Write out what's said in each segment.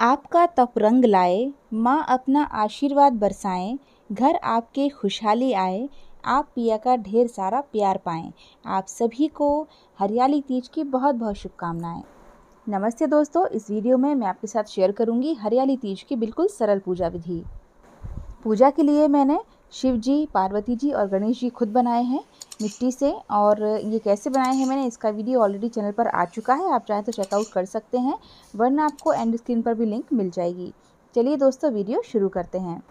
आपका तप रंग लाए, माँ अपना आशीर्वाद बरसाएं, घर आपके खुशहाली आए, आप पिया का ढेर सारा प्यार पाएं। आप सभी को हरियाली तीज की बहुत बहुत शुभकामनाएं। नमस्ते दोस्तों, इस वीडियो में मैं आपके साथ शेयर करूंगी हरियाली तीज की बिल्कुल सरल पूजा विधि। पूजा के लिए मैंने शिव जी, पार्वती जी और गणेश जी खुद बनाए हैं मिट्टी से। और ये कैसे बनाए हैं मैंने, इसका वीडियो ऑलरेडी चैनल पर आ चुका है, आप चाहें तो चेकआउट कर सकते हैं, वरना आपको एंड स्क्रीन पर भी लिंक मिल जाएगी। चलिए दोस्तों, वीडियो शुरू करते हैं।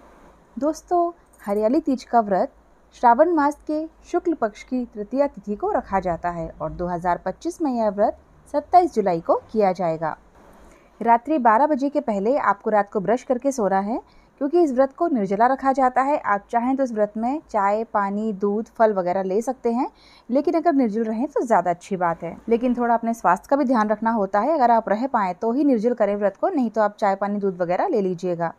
दोस्तों, हरियाली तीज का व्रत श्रावण मास के शुक्ल पक्ष की तृतीया तिथि को रखा जाता है और 2025 में यह व्रत 27 जुलाई को किया जाएगा। रात्रि 12 बजे के पहले आपको रात को ब्रश करके सोना है, क्योंकि इस व्रत को निर्जला रखा जाता है। आप चाहें तो इस व्रत में चाय, पानी, दूध, फल वगैरह ले सकते हैं, लेकिन अगर निर्जल रहें तो ज़्यादा अच्छी बात है। लेकिन थोड़ा अपने स्वास्थ्य का भी ध्यान रखना होता है। अगर आप रह पाएँ तो ही निर्जल करें व्रत को, नहीं तो आप चाय, पानी, दूध वगैरह ले लीजिएगा।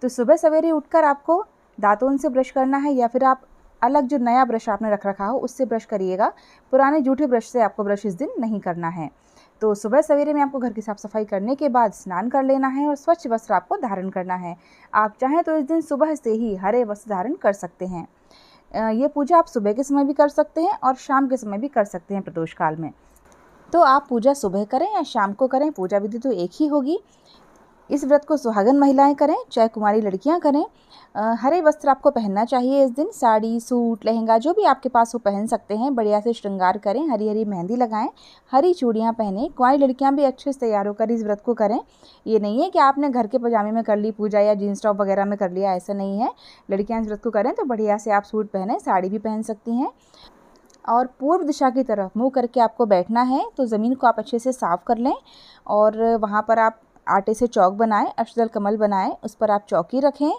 तो सुबह सवेरे उठकर आपको दातुन से ब्रश करना है, या फिर आप अलग जो नया ब्रश आपने रख रखा हो उससे ब्रश करिएगा। पुराने जूठे ब्रश से आपको ब्रश इस दिन नहीं करना है। तो सुबह सवेरे में आपको घर की साफ़ सफाई करने के बाद स्नान कर लेना है और स्वच्छ वस्त्र आपको धारण करना है। आप चाहें तो इस दिन सुबह से ही हरे वस्त्र धारण कर सकते हैं। ये पूजा आप सुबह के समय भी कर सकते हैं और शाम के समय भी कर सकते हैं प्रदोष काल में। तो आप पूजा सुबह करें या शाम को करें, पूजा विधि तो एक ही होगी। इस व्रत को सुहागन महिलाएं करें, चाहे कुंवारी लड़कियां करें। हरे वस्त्र आपको पहनना चाहिए इस दिन। साड़ी, सूट, लहंगा जो भी आपके पास हो पहन सकते हैं। बढ़िया से श्रृंगार करें, हरी हरी मेहंदी लगाएं, हरी चूड़ियां पहनें। कुंवारी लड़कियां भी अच्छे से तैयार होकर इस व्रत को करें। ये नहीं है कि आपने घर के पजामे में कर ली पूजा या जीन्स टॉप वगैरह में कर लिया, ऐसा नहीं है। लड़कियाँ इस व्रत को करें तो बढ़िया से आप सूट पहनें, साड़ी भी पहन सकती हैं। और पूर्व दिशा की तरफ मुँह करके आपको बैठना है। तो ज़मीन को आप अच्छे से साफ़ कर लें और वहाँ पर आप आटे से चौक बनाएं, अष्टदल कमल बनाएं, उस पर आप चौकी रखें,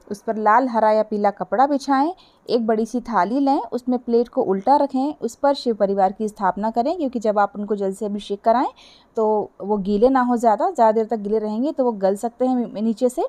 उस पर लाल, हरा या पीला कपड़ा बिछाएं। एक बड़ी सी थाली लें, उसमें प्लेट को उल्टा रखें, उस पर शिव परिवार की स्थापना करें, क्योंकि जब आप उनको जल से अभिषेक कराएं तो वो गीले ना हो, ज़्यादा देर तक गीले रहेंगे तो वो गल सकते हैं नीचे से।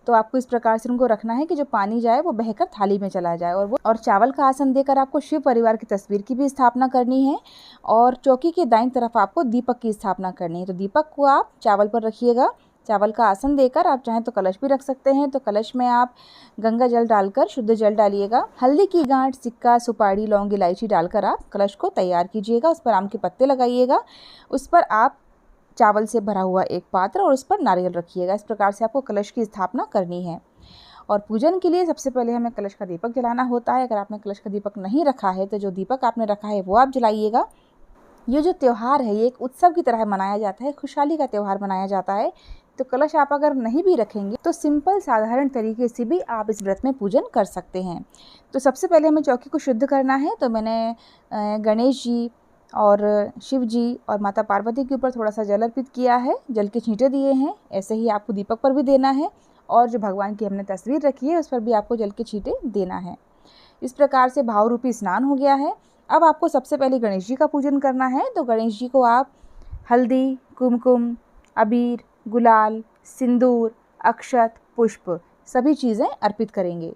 तो आपको इस प्रकार से उनको रखना है कि जो पानी जाए वो बहकर थाली में चला जाए। और चावल का आसन देकर आपको शिव परिवार की तस्वीर की भी स्थापना करनी है। और चौकी के दाईं तरफ आपको दीपक की स्थापना करनी है। तो दीपक को आप चावल पर रखिएगा। चावल का आसन देकर आप चाहें तो कलश भी रख सकते हैं। तो कलश में आप गंगा जल डालकर शुद्ध जल डालिएगा। हल्दी की गांठ, सिक्का, सुपारी, लौंग, इलायची डालकर आप कलश को तैयार कीजिएगा। उस पर आम के पत्ते लगाइएगा। उस पर आप चावल से भरा हुआ एक पात्र और उस पर नारियल रखिएगा। इस प्रकार से आपको कलश की स्थापना करनी है। और पूजन के लिए सबसे पहले हमें कलश का दीपक जलाना होता है। अगर आपने कलश का दीपक नहीं रखा है तो जो दीपक आपने रखा है वो आप जलाइएगा। ये जो त्यौहार है ये एक उत्सव की तरह मनाया जाता है, खुशहाली का त्यौहार मनाया जाता है। तो कलश आप अगर नहीं भी रखेंगे तो सिंपल साधारण तरीके से भी आप इस व्रत में पूजन कर सकते हैं। तो सबसे पहले हमें चौकी को शुद्ध करना है। तो मैंने गणेश जी और शिव जी और माता पार्वती के ऊपर थोड़ा सा जल अर्पित किया है, जल के छींटे दिए हैं। ऐसे ही आपको दीपक पर भी देना है और जो भगवान की हमने तस्वीर रखी है उस पर भी आपको जल के छींटे देना है। इस प्रकार से भाव रूपी स्नान हो गया है। अब आपको सबसे पहले गणेश जी का पूजन करना है। तो गणेश जी को आप हल्दी, कुमकुम, अबीर, गुलाल, सिंदूर, अक्षत, पुष्प सभी चीज़ें अर्पित करेंगे।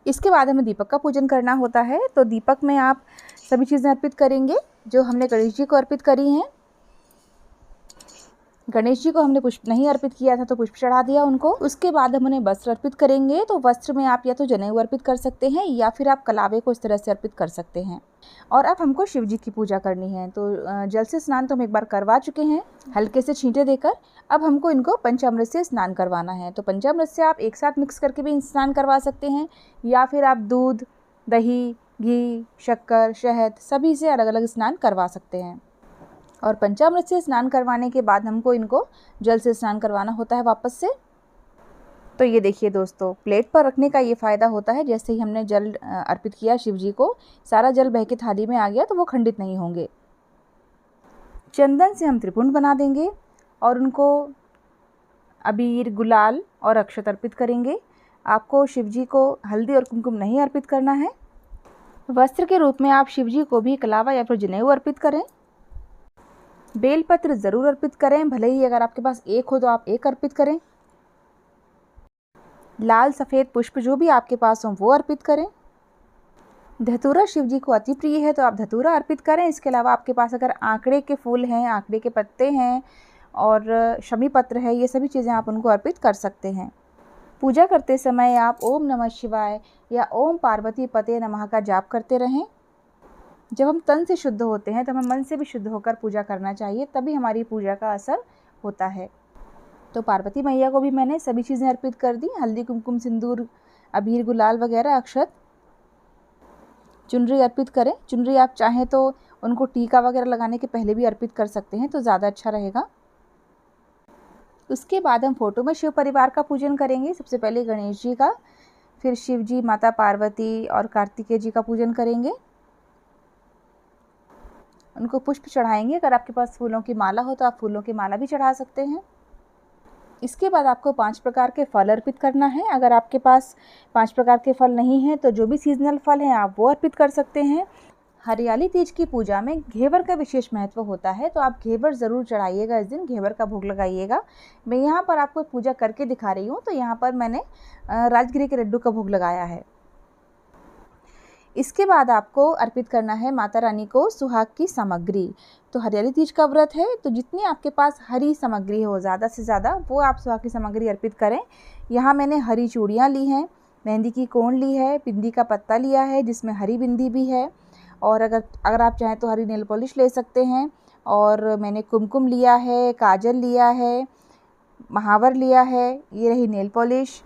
इसके बाद हमें दीपक का पूजन करना होता है। तो दीपक में आप सभी चीज़ें अर्पित करेंगे जो हमने गणेश जी को अर्पित करी हैं। गणेश जी को हमने पुष्प नहीं अर्पित किया था तो पुष्प चढ़ा दिया उनको। उसके बाद हम उन्हें वस्त्र अर्पित करेंगे। तो वस्त्र में आप या तो जनेऊ अर्पित कर सकते हैं या फिर आप कलावे को इस तरह से अर्पित कर सकते हैं। और अब हमको शिव जी की पूजा करनी है। तो जल से स्नान तो हम एक बार करवा चुके हैं हल्के से छींटे देकर। अब हमको इनको पंचामृत से स्नान करवाना है। तो पंचामृत से आप एक साथ मिक्स करके भी स्नान करवा सकते हैं, या फिर आप दूध, दही, घी, शक्कर, शहद सभी से अलग अलग स्नान करवा सकते हैं। और पंचामृत से स्नान करवाने के बाद हमको इनको जल से स्नान करवाना होता है वापस से। तो ये देखिए दोस्तों, प्लेट पर रखने का ये फ़ायदा होता है, जैसे ही हमने जल अर्पित किया शिव जी को, सारा जल बह के थाली में आ गया तो वो खंडित नहीं होंगे। चंदन से हम त्रिपुंड बना देंगे और उनको अबीर, गुलाल और अक्षत अर्पित करेंगे। आपको शिव जी को हल्दी और कुमकुम नहीं अर्पित करना है। वस्त्र के रूप में आप शिव जी को भी कलावा या फिर जनेऊ अर्पित करें। बेलपत्र ज़रूर अर्पित करें, भले ही अगर आपके पास एक हो तो आप एक अर्पित करें। लाल सफ़ेद पुष्प जो भी आपके पास हो वो अर्पित करें। धतूरा शिव जी को अति प्रिय है तो आप धतूरा अर्पित करें। इसके अलावा आपके पास अगर आंकड़े के फूल हैं, आंकड़े के पत्ते हैं और शमी पत्र है, ये सभी चीज़ें आप उनको अर्पित कर सकते हैं। पूजा करते समय आप ओम नमः शिवाय या ओम पार्वती पते नमः का जाप करते रहें। जब हम तन से शुद्ध होते हैं तो हमें मन से भी शुद्ध होकर पूजा करना चाहिए, तभी हमारी पूजा का असर होता है। तो पार्वती मैया को भी मैंने सभी चीज़ें अर्पित कर दी, हल्दी कुमकुम सिंदूर अबीर गुलाल वगैरह, अक्षत, चुनरी अर्पित करें। चुनरी आप चाहें तो उनको टीका वगैरह लगाने के पहले भी अर्पित कर सकते हैं, तो ज़्यादा अच्छा रहेगा। उसके बाद हम फोटो में शिव परिवार का पूजन करेंगे। सबसे पहले गणेश जी का, फिर शिव जी, माता पार्वती और कार्तिकेय जी का पूजन करेंगे। उनको पुष्प चढ़ाएंगे। अगर आपके पास फूलों की माला हो तो आप फूलों की माला भी चढ़ा सकते हैं। इसके बाद आपको 5 प्रकार के फल अर्पित करना है। अगर आपके पास 5 प्रकार के फल नहीं हैं तो जो भी सीजनल फल हैं आप वो अर्पित कर सकते हैं। हरियाली तीज की पूजा में घेवर का विशेष महत्व होता है, तो आप घेवर ज़रूर चढ़ाइएगा। इस दिन घेवर का भोग लगाइएगा। मैं यहाँ पर आपको पूजा करके दिखा रही हूँ, तो यहाँ पर मैंने राजगिरी के लड्डू का भोग लगाया है। इसके बाद आपको अर्पित करना है माता रानी को सुहाग की सामग्री। तो हरियाली तीज का व्रत है, तो जितनी आपके पास हरी सामग्री हो ज़्यादा से ज़्यादा वो आप सुहाग की सामग्री अर्पित करें। यहाँ मैंने हरी चूड़ियाँ ली हैं, मेहंदी की कोन ली है, बिंदी का पत्ता लिया है जिसमें हरी बिंदी भी है, और अगर आप चाहें तो हरी नेल पॉलिश ले सकते हैं। और मैंने कुमकुम लिया है, काजल लिया है, महावर लिया है, ये रही नेल पॉलिश,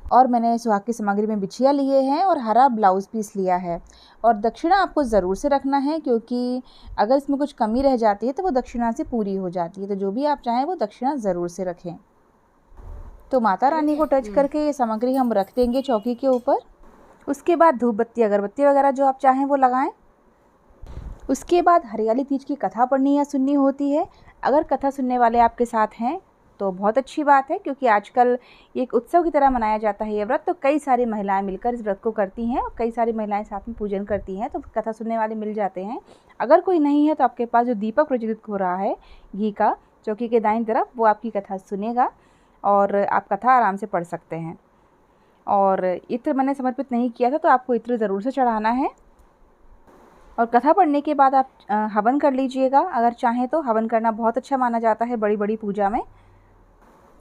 और मैंने सुहाग की सामग्री में बिछिया लिए हैं और हरा ब्लाउज़ पीस लिया है। और दक्षिणा आपको ज़रूर से रखना है, क्योंकि अगर इसमें कुछ कमी रह जाती है तो वो दक्षिणा से पूरी हो जाती है। तो जो भी आप चाहें वो दक्षिणा ज़रूर से रखें। तो माता रानी को टच करके ये सामग्री हम रख देंगे चौकी के ऊपर। उसके बाद धूप बत्ती अगरबत्ती वगैरह जो आप चाहें वो लगाएं। उसके बाद हरियाली तीज की कथा पढ़नी या सुननी होती है। अगर कथा सुनने वाले आपके साथ हैं तो बहुत अच्छी बात है, क्योंकि आजकल एक उत्सव की तरह मनाया जाता है ये व्रत। तो कई सारी महिलाएं मिलकर इस व्रत को करती हैं और कई सारी महिलाएं साथ में पूजन करती हैं, तो कथा सुनने वाले मिल जाते हैं। अगर कोई नहीं है तो आपके पास जो दीपक प्रज्वलित हो रहा है घी का चौकी के दाईं तरफ, वो आपकी कथा सुनेगा और आप कथा आराम से पढ़ सकते हैं। और इत्र मैंने समर्पित नहीं किया था, तो आपको इत्र ज़रूर से चढ़ाना है। और कथा पढ़ने के बाद आप हवन कर लीजिएगा। अगर चाहें तो हवन करना बहुत अच्छा माना जाता है बड़ी बड़ी पूजा में।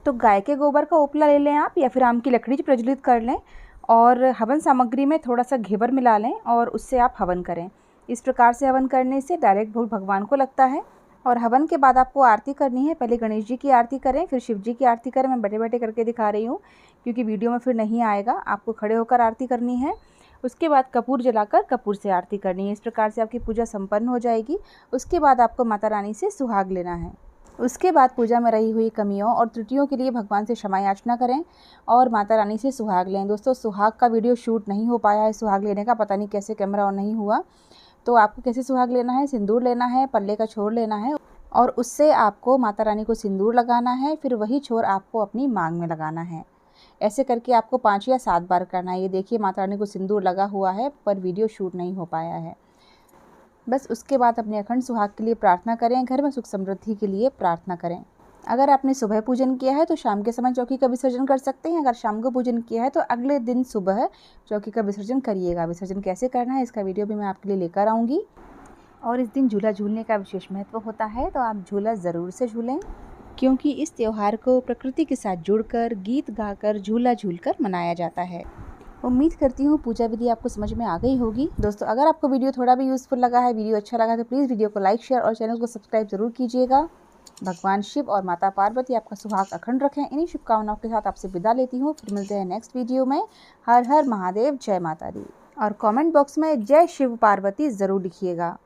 तो गाय के गोबर का उपला ले लें आप, या फिर आम की लकड़ी प्रज्वलित कर लें और हवन सामग्री में थोड़ा सा घेवर मिला लें और उससे आप हवन करें। इस प्रकार से हवन करने से डायरेक्ट भोग भगवान को लगता है। और हवन के बाद आपको आरती करनी है। पहले गणेश जी की आरती करें, फिर शिव जी की आरती करें। मैं बैठे बैठे करके दिखा रही हूँ क्योंकि वीडियो में फिर नहीं आएगा, आपको खड़े होकर आरती करनी है। उसके बाद कपूर जलाकर कपूर से आरती करनी है। इस प्रकार से आपकी पूजा संपन्न हो जाएगी। उसके बाद आपको माता रानी से सुहाग लेना है। उसके बाद पूजा में रही हुई कमियों और त्रुटियों के लिए भगवान से क्षमा याचना करें और माता रानी से सुहाग लें। दोस्तों, सुहाग का वीडियो शूट नहीं हो पाया है, सुहाग लेने का पता नहीं कैसे कैमरा ऑन नहीं हुआ। तो आपको कैसे सुहाग लेना है, सिंदूर लेना है, पल्ले का छोर लेना है और उससे आपको माता रानी को सिंदूर लगाना है। फिर वही छोर आपको अपनी मांग में लगाना है। ऐसे करके आपको 5 या 7 बार करना है। ये देखिए माता रानी को सिंदूर लगा हुआ है, पर वीडियो शूट नहीं हो पाया है। बस उसके बाद अपने अखंड सुहाग के लिए प्रार्थना करें, घर में सुख समृद्धि के लिए प्रार्थना करें। अगर आपने सुबह पूजन किया है तो शाम के समय चौकी का विसर्जन कर सकते हैं। अगर शाम को पूजन किया है तो अगले दिन सुबह चौकी का विसर्जन करिएगा। विसर्जन कैसे करना है इसका वीडियो भी मैं आपके लिए लेकर आऊँगी। और इस दिन झूला झूलने का विशेष महत्व होता है, तो आप झूला ज़रूर से झूलें, क्योंकि इस त्यौहार को प्रकृति के साथ जुड़कर गीत गाकर झूला झूलकर मनाया जाता है। उम्मीद करती हूँ पूजा विधि आपको समझ में आ गई होगी। दोस्तों, अगर आपको वीडियो थोड़ा भी यूज़फुल लगा है, वीडियो अच्छा लगा तो प्लीज़ वीडियो को लाइक, शेयर और चैनल को सब्सक्राइब ज़रूर कीजिएगा। भगवान शिव और माता पार्वती आपका सुहाग अखंड रखें। इन्हीं शुभकामनाओं के साथ आपसे विदा लेती हूँ। फिर मिलते हैं नेक्स्ट वीडियो में। हर हर महादेव, जय माता दी। और कमेंट बॉक्स में जय शिव पार्वती ज़रूर लिखिएगा।